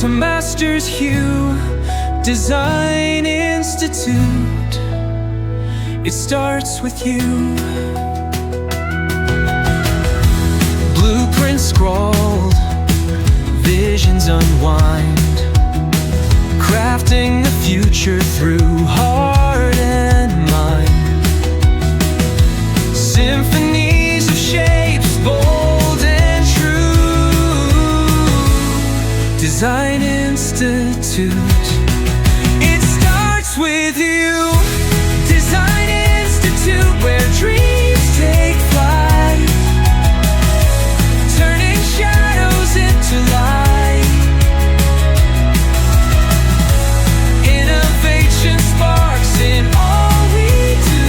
to master's hue. Design Institute, it starts with you. Blueprints scrawled, visions unwind, crafting the future through heart and mind. Symphonies of shapes, bold and true. Design Institute, it starts with you. Design Institute, where dreams take flight, turning shadows into light. Innovation sparks in all we do.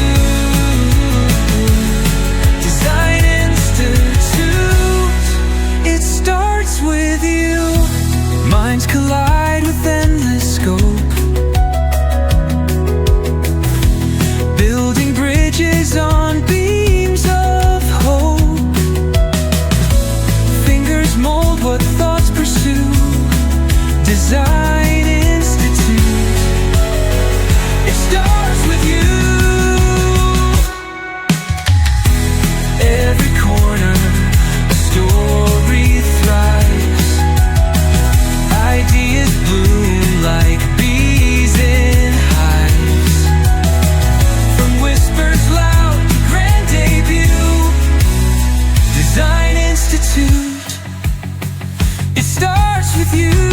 Design Institute, it starts with you. Minds collide with endless scope, building bridges on beams of hope. Fingers mold what thoughts pursue. Design Institute, it starts with you. Every corner, a story thrives. Ideas bloom like bees in hives. From whispers loud to grand debut. Design Institute, it starts with you.